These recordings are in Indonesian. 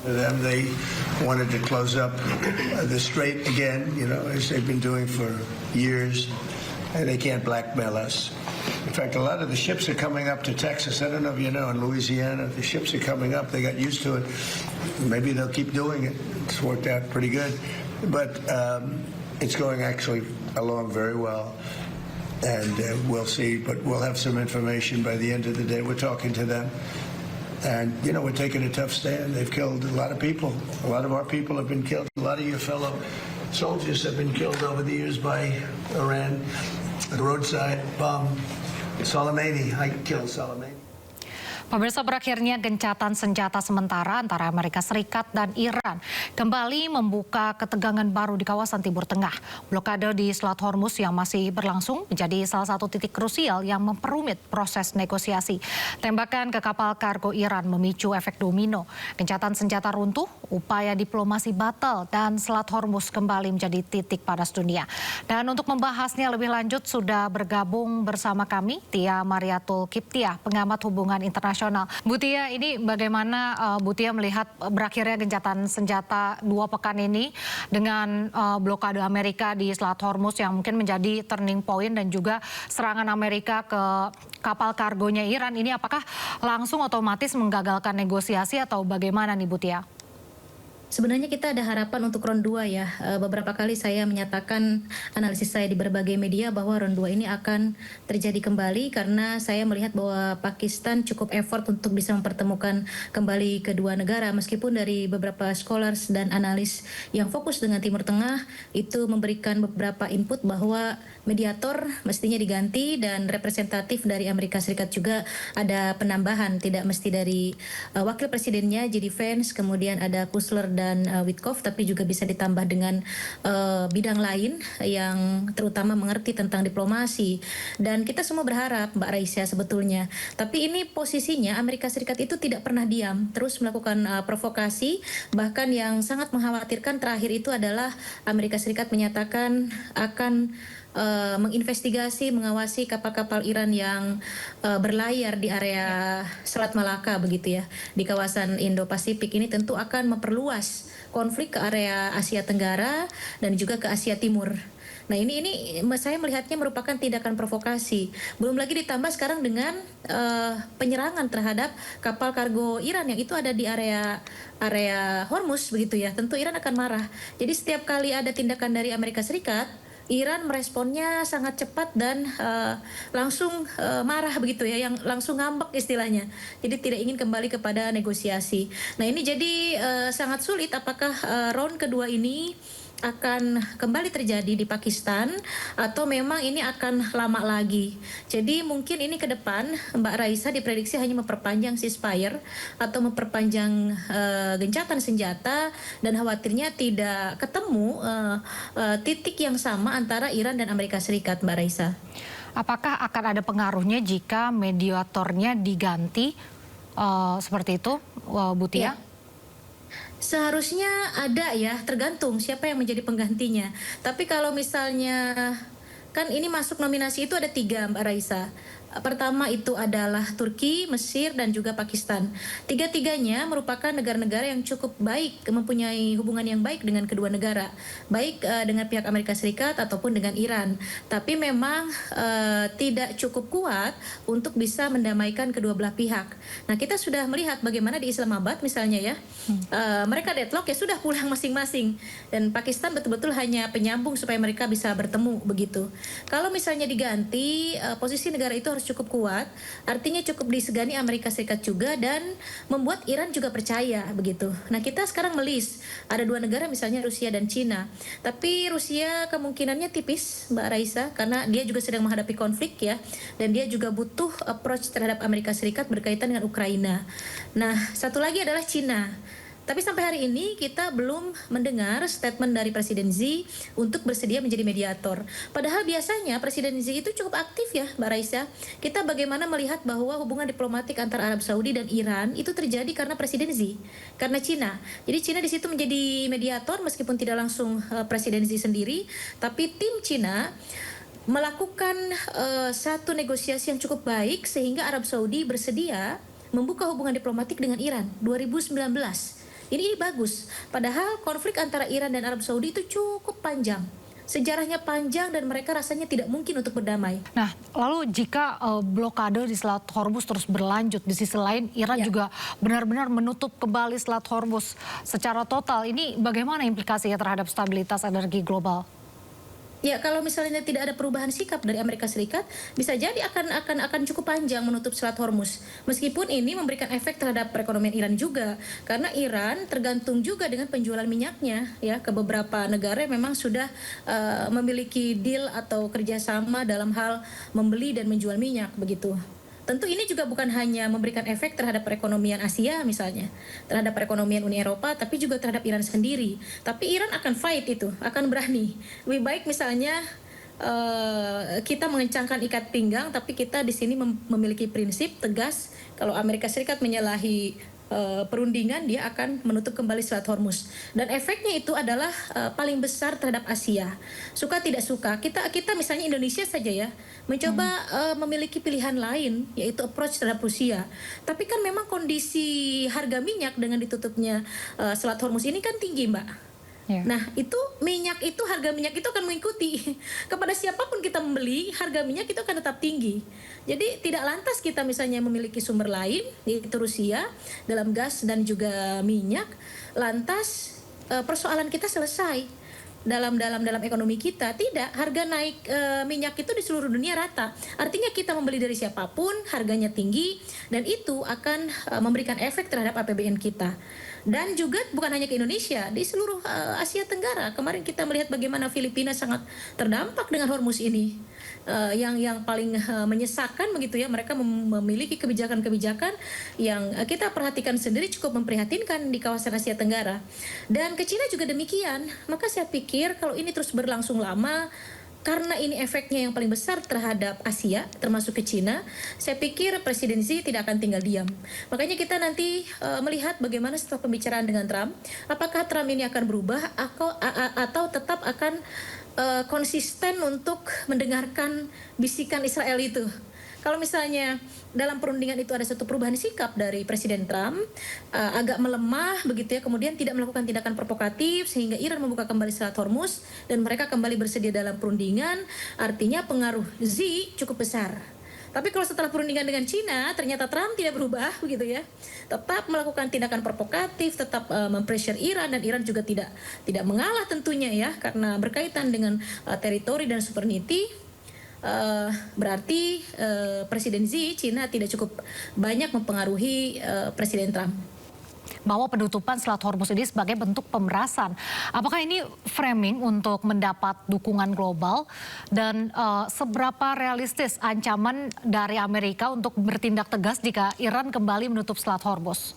For them, they wanted to close up the strait again, as they've been doing for years, and they can't blackmail us. In fact, a lot of the ships are coming up to Texas. I don't know if you know, in Louisiana, the ships are coming up. They got used to it. Maybe they'll keep doing it. It's worked out pretty good. But it's going actually along very well. And we'll see, but we'll have some information by the end of the day. We're talking to them. And, we're taking a tough stand. They've killed a lot of people. A lot of our people have been killed. A lot of your fellow soldiers have been killed over the years by Iran. The roadside bomb. Soleimani, I killed Soleimani. Pemirsa, berakhirnya gencatan senjata sementara antara Amerika Serikat dan Iran kembali membuka ketegangan baru di kawasan Timur Tengah. Blokade di Selat Hormuz yang masih berlangsung menjadi salah satu titik krusial yang memperumit proses negosiasi. Tembakan ke kapal kargo Iran memicu efek domino. Gencatan senjata runtuh, upaya diplomasi batal, dan Selat Hormuz kembali menjadi titik panas dunia. Dan untuk membahasnya lebih lanjut sudah bergabung bersama kami Tia Mariatul Kiptiah, pengamat hubungan internasional. Bu Tia, ini bagaimana Bu Tia melihat berakhirnya gencatan senjata 2 pekan ini dengan blokade Amerika di Selat Hormuz yang mungkin menjadi turning point dan juga serangan Amerika ke kapal kargonya Iran ini, apakah langsung otomatis menggagalkan negosiasi atau bagaimana nih Bu Tia? Sebenarnya kita ada harapan untuk round 2 ya. Beberapa kali saya menyatakan analisis saya di berbagai media bahwa round 2 ini akan terjadi kembali karena saya melihat bahwa Pakistan cukup effort untuk bisa mempertemukan kembali kedua negara, meskipun dari beberapa scholars dan analis yang fokus dengan Timur Tengah itu memberikan beberapa input bahwa mediator mestinya diganti dan representatif dari Amerika Serikat juga ada penambahan, tidak mesti dari wakil presidennya J.D. Vance, kemudian ada Kusler dan Witkoff, tapi juga bisa ditambah dengan bidang lain yang terutama mengerti tentang diplomasi. Dan kita semua berharap, Mbak Raisya, sebetulnya. Tapi ini posisinya Amerika Serikat itu tidak pernah diam, terus melakukan provokasi. Bahkan yang sangat mengkhawatirkan terakhir itu adalah Amerika Serikat menyatakan akan menginvestigasi, mengawasi kapal-kapal Iran yang berlayar di area Selat Malaka begitu ya, di kawasan Indo-Pasifik. Ini tentu akan memperluas konflik ke area Asia Tenggara dan juga ke Asia Timur. Nah ini saya melihatnya merupakan tindakan provokasi. Belum lagi ditambah sekarang dengan penyerangan terhadap kapal kargo Iran yang itu ada di area Hormuz begitu ya. Tentu Iran akan marah. Jadi setiap kali ada tindakan dari Amerika Serikat, Iran meresponnya sangat cepat dan langsung marah begitu ya, yang langsung ngambek istilahnya. Jadi tidak ingin kembali kepada negosiasi. Nah ini jadi sangat sulit apakah round kedua ini akan kembali terjadi di Pakistan atau memang ini akan lama lagi. Jadi mungkin ini ke depan Mbak Raisa diprediksi hanya memperpanjang ceasefire atau memperpanjang gencatan senjata, dan khawatirnya tidak ketemu titik yang sama antara Iran dan Amerika Serikat, Mbak Raisa. Apakah akan ada pengaruhnya jika mediatornya diganti seperti itu, Bu Tia? Ya. Seharusnya ada ya, tergantung siapa yang menjadi penggantinya. Tapi kalau misalnya, kan ini masuk nominasi itu ada 3, Mbak Raisa. Pertama itu adalah Turki, Mesir, dan juga Pakistan. Tiga-tiganya merupakan negara-negara yang cukup baik, mempunyai hubungan yang baik dengan kedua negara, baik dengan pihak Amerika Serikat ataupun dengan Iran. Tapi memang tidak cukup kuat untuk bisa mendamaikan kedua belah pihak. Nah kita sudah melihat bagaimana di Islamabad misalnya ya, mereka deadlock ya sudah pulang masing-masing, dan Pakistan betul-betul hanya penyambung supaya mereka bisa bertemu begitu. Kalau misalnya diganti, posisi negara itu harus cukup kuat, artinya cukup disegani Amerika Serikat juga, dan membuat Iran juga percaya begitu. Nah kita sekarang melis ada 2 negara misalnya Rusia dan Cina, tapi Rusia kemungkinannya tipis, Mbak Raisa, karena dia juga sedang menghadapi konflik ya, dan dia juga butuh approach terhadap Amerika Serikat berkaitan dengan Ukraina. Nah satu lagi adalah Cina. Tapi sampai hari ini kita belum mendengar statement dari Presiden Xi untuk bersedia menjadi mediator. Padahal biasanya Presiden Xi itu cukup aktif ya, Mbak Raisa. Kita bagaimana melihat bahwa hubungan diplomatik antara Arab Saudi dan Iran itu terjadi karena Presiden Xi, karena Cina. Jadi Cina di situ menjadi mediator meskipun tidak langsung Presiden Xi sendiri, tapi tim Cina melakukan satu negosiasi yang cukup baik sehingga Arab Saudi bersedia membuka hubungan diplomatik dengan Iran 2019. Ini bagus. Padahal konflik antara Iran dan Arab Saudi itu cukup panjang. Sejarahnya panjang dan mereka rasanya tidak mungkin untuk berdamai. Nah, lalu jika blokade di Selat Hormuz terus berlanjut, di sisi lain Iran juga benar-benar menutup kembali Selat Hormuz secara total, ini bagaimana implikasinya terhadap stabilitas energi global? Ya, kalau misalnya tidak ada perubahan sikap dari Amerika Serikat, bisa jadi akan cukup panjang menutup Selat Hormuz. Meskipun ini memberikan efek terhadap perekonomian Iran juga, karena Iran tergantung juga dengan penjualan minyaknya ya ke beberapa negara yang memang sudah memiliki deal atau kerjasama dalam hal membeli dan menjual minyak begitu. Tentu ini juga bukan hanya memberikan efek terhadap perekonomian Asia misalnya, terhadap perekonomian Uni Eropa, tapi juga terhadap Iran sendiri. Tapi Iran akan fight itu, akan berani. Lebih baik misalnya kita mengencangkan ikat pinggang, tapi kita di sini memiliki prinsip tegas. Kalau Amerika Serikat menyalahi perundingan, dia akan menutup kembali Selat Hormuz. Dan efeknya itu adalah paling besar terhadap Asia. Suka tidak suka, kita misalnya Indonesia saja ya, mencoba memiliki pilihan lain, yaitu approach terhadap Rusia. Tapi kan memang kondisi harga minyak dengan ditutupnya Selat Hormuz ini kan tinggi, Mbak. Nah, itu harga minyak itu akan mengikuti. Kepada siapapun kita membeli, harga minyak itu akan tetap tinggi. Jadi tidak lantas kita misalnya memiliki sumber lain, yaitu Rusia, dalam gas dan juga minyak, lantas persoalan kita selesai. Dalam ekonomi kita tidak, harga naik minyak itu di seluruh dunia rata. Artinya kita membeli dari siapapun, harganya tinggi, dan itu akan memberikan efek terhadap APBN kita. Dan juga bukan hanya ke Indonesia, di seluruh Asia Tenggara. Kemarin kita melihat bagaimana Filipina sangat terdampak dengan Hormuz ini. Yang paling menyesakan begitu ya, mereka memiliki kebijakan-kebijakan yang kita perhatikan sendiri cukup memprihatinkan di kawasan Asia Tenggara. Dan ke Cina juga demikian. Maka saya pikir kalau ini terus berlangsung lama, karena ini efeknya yang paling besar terhadap Asia, termasuk ke Cina, saya pikir Presiden Xi tidak akan tinggal diam. Makanya kita nanti melihat bagaimana setelah pembicaraan dengan Trump, apakah Trump ini akan berubah atau tetap akan konsisten untuk mendengarkan bisikan Israel itu. Kalau misalnya dalam perundingan itu ada satu perubahan sikap dari Presiden Trump, agak melemah begitu ya, kemudian tidak melakukan tindakan provokatif sehingga Iran membuka kembali Selat Hormuz dan mereka kembali bersedia dalam perundingan, artinya pengaruh Xi cukup besar. Tapi kalau setelah perundingan dengan Cina, ternyata Trump tidak berubah begitu ya, tetap melakukan tindakan provokatif, tetap mempressure Iran, dan Iran juga tidak mengalah tentunya ya, karena berkaitan dengan teritori dan sovereignty. Berarti Presiden Xi, Cina tidak cukup banyak mempengaruhi Presiden Trump. Bahwa penutupan Selat Hormuz ini sebagai bentuk pemerasan. Apakah ini framing untuk mendapat dukungan global, dan seberapa realistis ancaman dari Amerika untuk bertindak tegas jika Iran kembali menutup Selat Hormuz?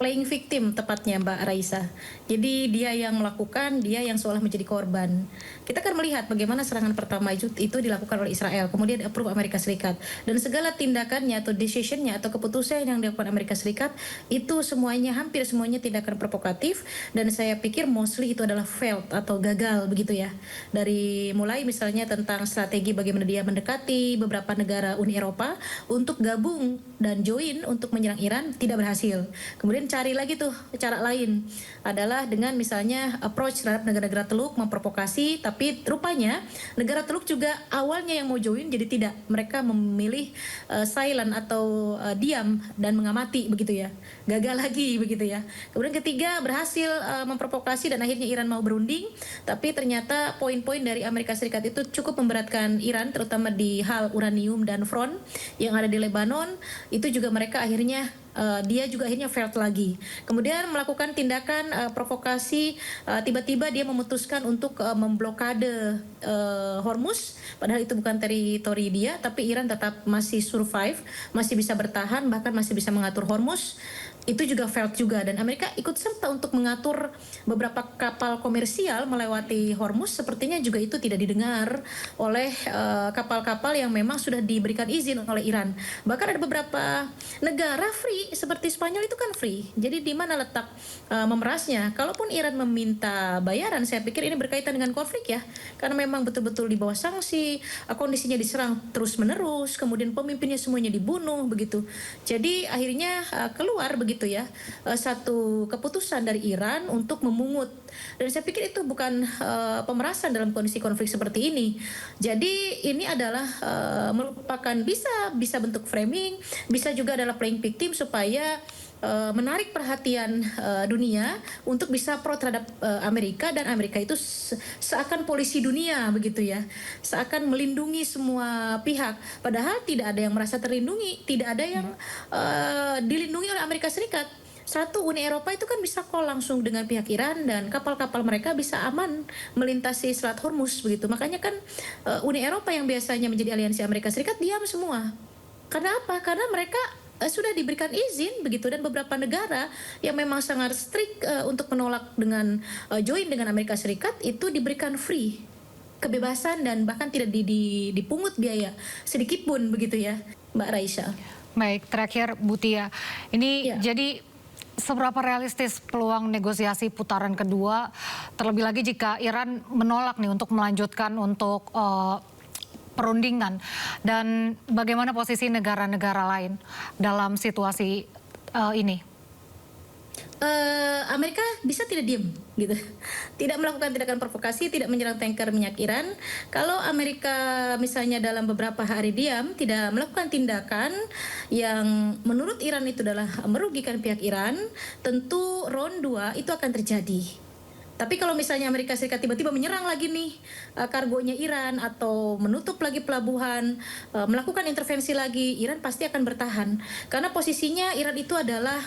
Playing victim tepatnya, Mbak Raisa. Jadi dia yang melakukan, dia yang seolah menjadi korban. Kita kan melihat bagaimana serangan pertama itu dilakukan oleh Israel, kemudian approve Amerika Serikat. Dan segala tindakannya atau decisionnya atau keputusan yang dilakukan Amerika Serikat itu semuanya, hampir semuanya tindakan provokatif, dan saya pikir mostly itu adalah failed atau gagal begitu ya. Dari mulai misalnya tentang strategi bagaimana dia mendekati beberapa negara Uni Eropa untuk gabung dan join untuk menyerang Iran, tidak berhasil. Kemudian cari lagi tuh cara lain, adalah dengan misalnya approach terhadap negara-negara Teluk, memprovokasi, tapi rupanya negara Teluk juga awalnya yang mau join jadi tidak, mereka memilih silent atau diam dan mengamati begitu ya, gagal lagi begitu ya. Kemudian ketiga berhasil memprovokasi dan akhirnya Iran mau berunding, tapi ternyata poin-poin dari Amerika Serikat itu cukup memberatkan Iran, terutama di hal uranium dan front yang ada di Lebanon. Itu juga mereka akhirnya dia juga akhirnya failed lagi. Kemudian melakukan tindakan provokasi, tiba-tiba dia memutuskan untuk memblokade Hormuz, padahal itu bukan teritori dia, tapi Iran tetap masih survive, masih bisa bertahan, bahkan masih bisa mengatur Hormuz. Itu juga failed juga, dan Amerika ikut serta untuk mengatur beberapa kapal komersial melewati Hormuz. Sepertinya juga itu tidak didengar oleh kapal-kapal yang memang sudah diberikan izin oleh Iran. Bahkan ada beberapa negara free seperti Spanyol itu kan free. Jadi di mana letak memerasnya? Kalaupun Iran meminta bayaran, saya pikir ini berkaitan dengan konflik ya, karena memang betul-betul di bawah sanksi, kondisinya diserang terus-menerus, kemudian pemimpinnya semuanya dibunuh begitu. Jadi akhirnya keluar begitu begitu ya, satu keputusan dari Iran untuk memungut. Dan saya pikir itu bukan pemerasan dalam kondisi konflik seperti ini. Jadi ini adalah merupakan bisa bentuk framing, bisa juga adalah playing victim supaya menarik perhatian dunia untuk bisa pro terhadap Amerika, dan Amerika itu seakan polisi dunia begitu ya, seakan melindungi semua pihak, padahal tidak ada yang merasa terlindungi, tidak ada yang dilindungi oleh Amerika Serikat. Satu, Uni Eropa itu kan bisa call langsung dengan pihak Iran dan kapal-kapal mereka bisa aman melintasi Selat Hormuz begitu. Makanya kan Uni Eropa yang biasanya menjadi aliansi Amerika Serikat diam semua. Karena apa? Karena mereka sudah diberikan izin begitu, dan beberapa negara yang memang sangat strict untuk menolak dengan join dengan Amerika Serikat itu diberikan free kebebasan dan bahkan tidak dipungut biaya sedikit pun begitu ya, Mbak Raisya. Baik, terakhir Bu Tia, ini Ya. jadi seberapa realistis peluang negosiasi putaran kedua, terlebih lagi jika Iran menolak nih untuk melanjutkan untuk perundingan, dan bagaimana posisi negara-negara lain dalam situasi ini? Amerika bisa tidak diam gitu, tidak melakukan tindakan provokasi, tidak menyerang tanker minyak Iran. Kalau Amerika misalnya dalam beberapa hari diam, tidak melakukan tindakan yang menurut Iran itu adalah merugikan pihak Iran, tentu round 2 itu akan terjadi. Tapi kalau misalnya Amerika Serikat tiba-tiba menyerang lagi nih kargonya Iran, atau menutup lagi pelabuhan, melakukan intervensi lagi, Iran pasti akan bertahan. Karena posisinya Iran itu adalah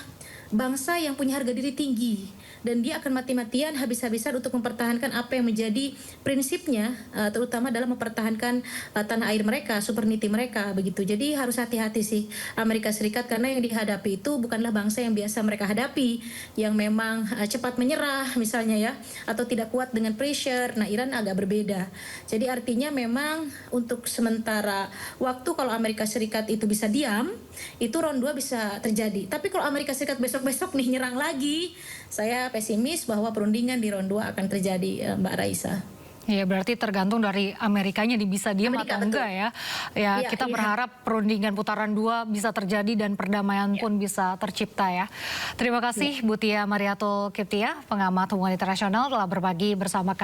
bangsa yang punya harga diri tinggi, dan dia akan mati-matian habis-habisan untuk mempertahankan apa yang menjadi prinsipnya, terutama dalam mempertahankan tanah air mereka, sovereignty mereka begitu. Jadi harus hati-hati sih Amerika Serikat, karena yang dihadapi itu bukanlah bangsa yang biasa mereka hadapi, yang memang cepat menyerah misalnya ya, atau tidak kuat dengan pressure. Nah, Iran agak berbeda. Jadi artinya memang untuk sementara waktu kalau Amerika Serikat itu bisa diam, itu round 2 bisa terjadi. Tapi kalau Amerika Serikat besok-besok nih nyerang lagi, saya pesimis bahwa perundingan di round 2 akan terjadi, Mbak Raisa. Ya, berarti tergantung dari Amerikanya bisa diam Amerika, atau betul. enggak ya. Ya, Iya, kita iya. berharap perundingan putaran 2 bisa terjadi dan perdamaian pun bisa tercipta ya. Terima kasih Bu Tia Mariatul Kiptia, pengamat hubungan internasional, telah berbagi bersama kami.